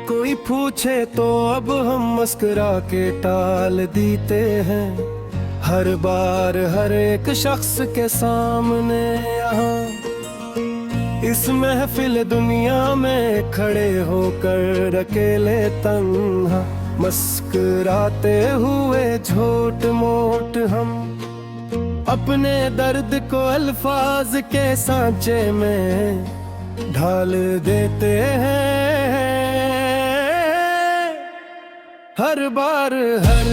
कोई पूछे तो अब हम मुस्कुरा के टाल देते हैं, हर बार हर एक शख्स के सामने यहाँ इस महफिल दुनिया में खड़े होकर अकेले तन्हा मुस्कुराते हुए झूठ मोट हम अपने दर्द को अल्फाज के सांचे में ढाल देते हैं। हर बार हर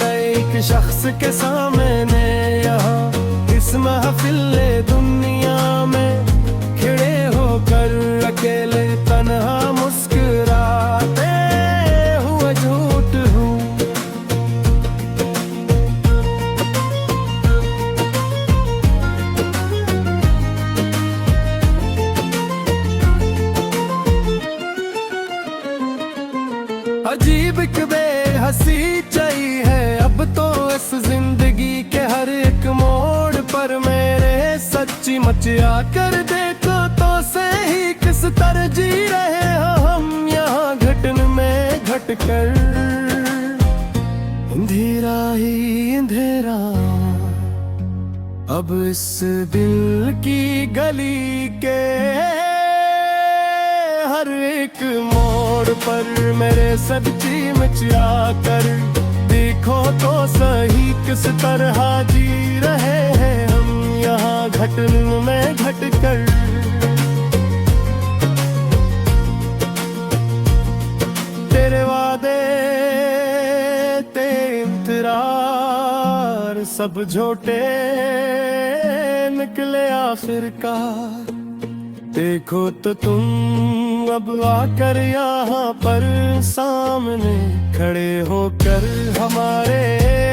एक शख्स के सामने यहाँ इस महफिल दुनिया में खड़े होकर अकेले तन्हा मुस्कुराते हुए झूठ हूँ। अजीब एक बेहसी चाहिए है अब तो इस जिंदगी के हर एक मोड़ पर मेरे सच्ची मचिया कर देखो तो सही किस तरह जी रहे हैं हम यहाँ घटन में घट कर। अंधेरा ही अंधेरा अब इस दिल की गली के हर एक मोड़ पर मेरे सच्ची मचिया कर देखो तो सही किस तरह जी रहे हैं हम यहाँ घटन में घट कर। तेरे वादे तेरे इंतजार सब झूठे निकले आखिरकार। देखो तो तुम अब आकर यहाँ पर सामने खड़े होकर हमारे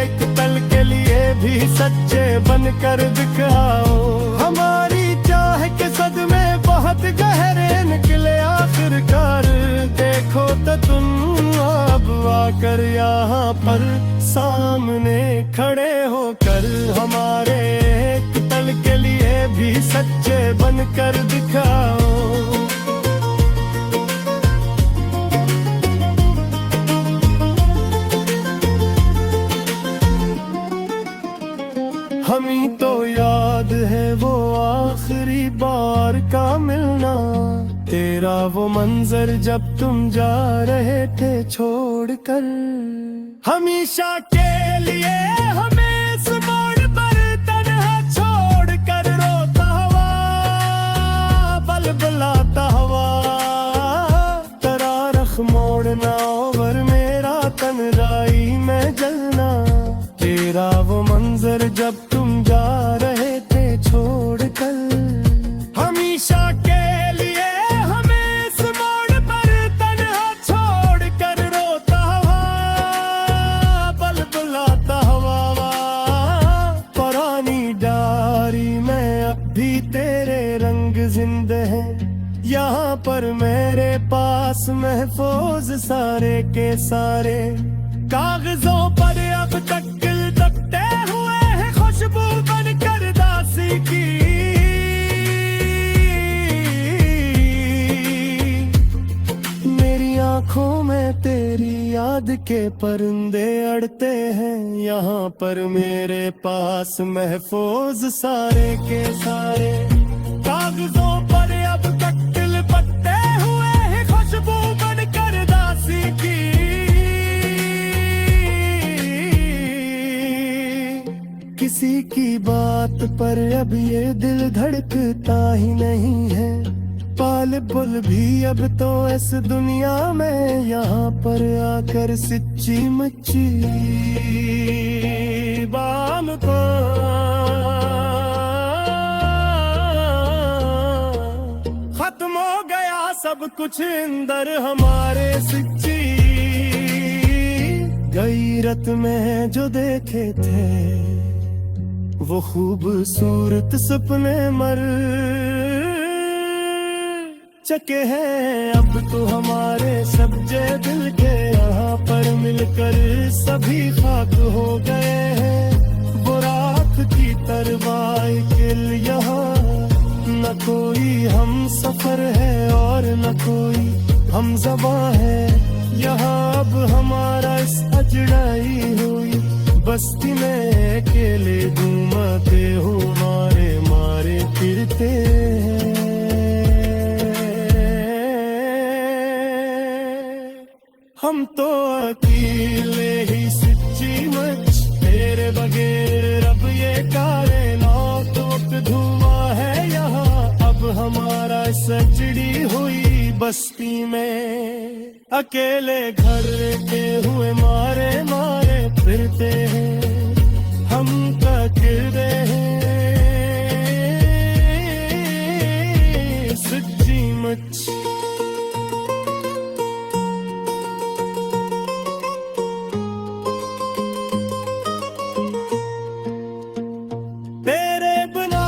एक पल के लिए भी सच्चे बनकर दिखाओ। हमारी चाह के सदमे बहुत गहरे निकले आखिरकार। देखो तो तुम अब आकर यहाँ पर सामने खड़े होकर हमारे एक पल के लिए भी सच्चे बनकर दिखाओ। हमें तो याद है वो आखिरी बार का मिलना, तेरा वो मंजर जब तुम जा रहे थे छोड़कर। हमेशा के लिए हमें इस मोड़ पर तन्हा छोड़कर रोता हुआ बलबलाता हुआ तेरा रख मोड़ना और मेरा तन्हाई में जलना। तेरा वो मंजर जब तुम जा रहे थे छोड़कर। हमेशा के लिए हमें इस मोड़ पर तन्हा छोड़कर रोता हुआ बलबलाता हुआ पुरानी डायरी में अब भी तेरे रंग जिंदे हैं। यहाँ पर मेरे पास महफूज सारे के सारे कागजों पर अब तक दबते हुए हैं खुशबू बनकर दासी की। मेरी आंखों में तेरी याद के परिंदे अड़ते हैं। यहाँ पर मेरे पास महफूज सारे के सारे कागजों पर अब तक लिपटते हुए हैं खुशबू बनकर दासी की। किसी की बात पर अब ये दिल धड़कता ही नहीं है। पाल बुल भी अब तो इस दुनिया में यहाँ पर आकर सच्ची मच्ची बाम को खत्म हो गया सब कुछ अंदर हमारे सच्ची। गैरत में जो देखे थे वो खूबसूरत सपने मर चके हैं अब तो हमारे सब्जे दिल के। यहाँ पर मिलकर सभी खाक हो गए हैं। बुराक की तरवाई किल यहाँ न कोई हम सफर है और न कोई हम ज़बां है। यहाँ अब हमारा इस अजड़ाई हुई बस्ती में अकेले घूमते हो मारे मारे फिरते हैं। हम तो अकेले ही सच्ची मच तेरे बगैर रब ये कायनात वक्त धुआं है यहाँ अब हमारा सजड़ी हुई बस्ती में अकेले घर के हुए मारे मारे फिरते हैं हम किरदे हैं सच्ची मच। तेरे बिना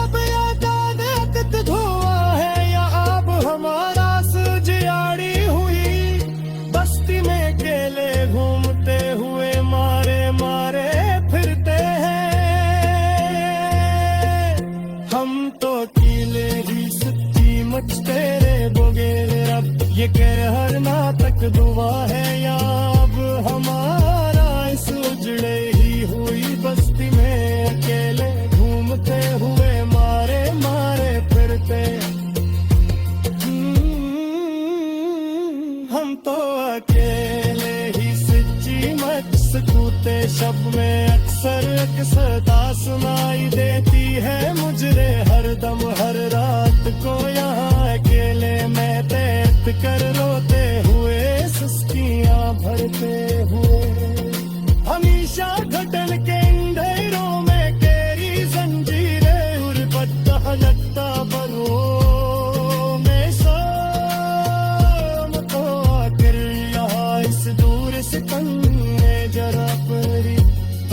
अब याद धुआं है या अब हमारा सुजियाड़ी हुई बस्ती में अकेले घूमते हुए मारे मारे फिरते हैं हम तो अकेले ही सच्ची मच तेरे बगैर अब ये कहर ना तक दुआ है या अब हमारा इस उजड़े ही हुई बस्ती में अकेले घूमते हुए मारे मारे फिरते। हम तो अकेले ही सच्ची मच सकूते शब्द में अक्सर एक सदा सुनाई देती है मुझे हर दम हर रात को यहाँ अकेले मैं तैत कर रोते हुए सुस्तियाँ भरते हुए हमेशा घटन के अंधेरों में तेरी जंजीरें उर्बत लगता बरो में शाम तो आकर यहाँ इस दूर से तन्ने जरा परी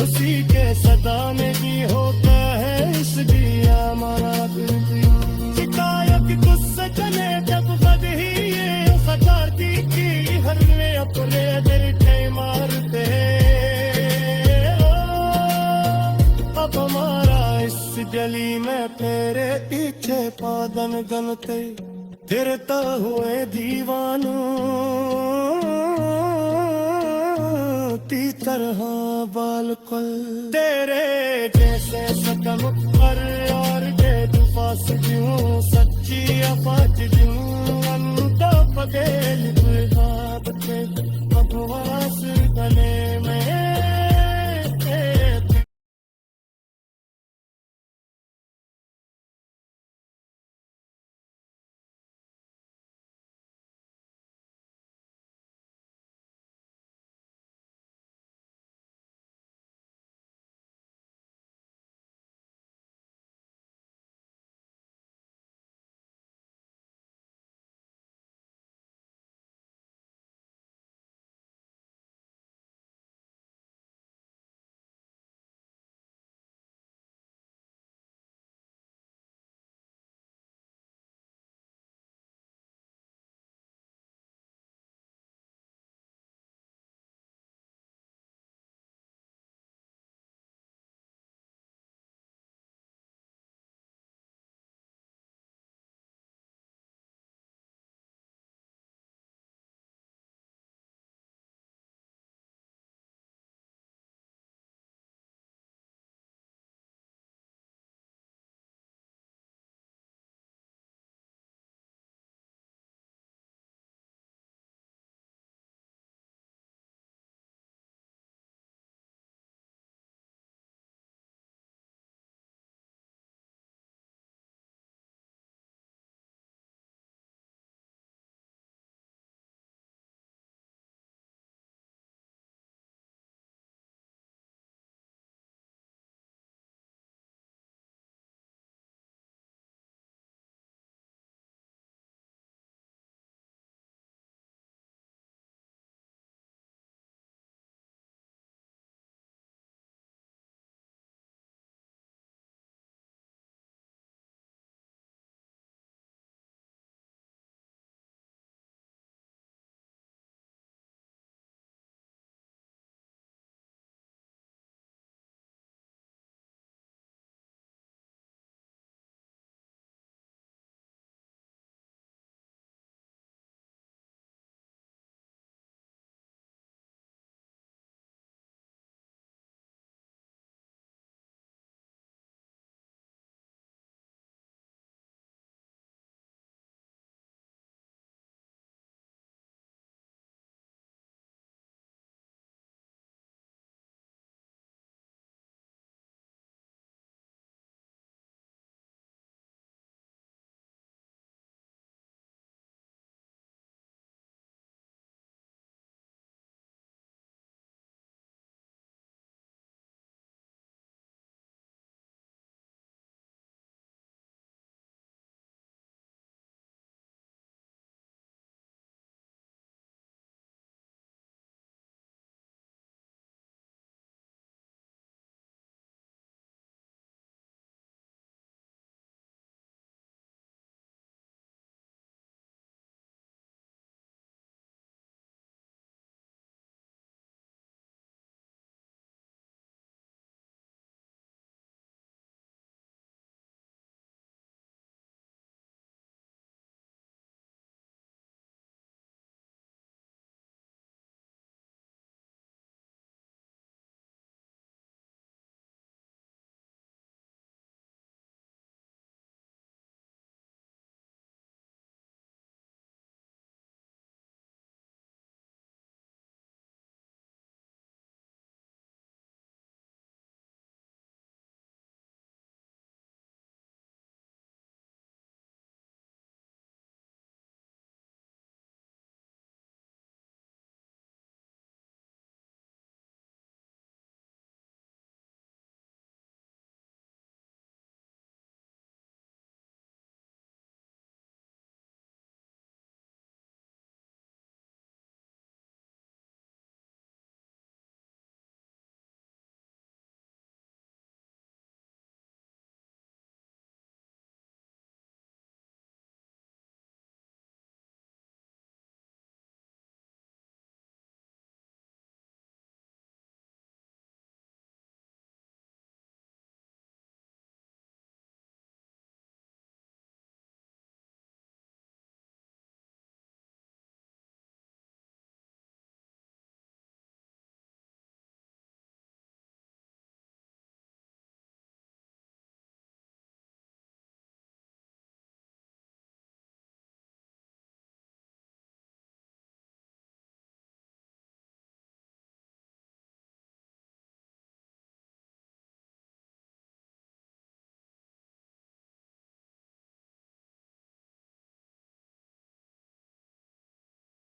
उसी के सदा में भी होता है इस दिया मारा शिकायत गुस्से चले जब बद ही ये सजाती की हर में अपने दिल के मारते अब हमारा इस गली में तेरे पीछे पादन गनते फिरता हुए दीवानों ती तरह बालकुल तेरे जैसे सकम पर और के पास क्यों सच्ची अपाच क्यों अंत पतेल अब वास गले में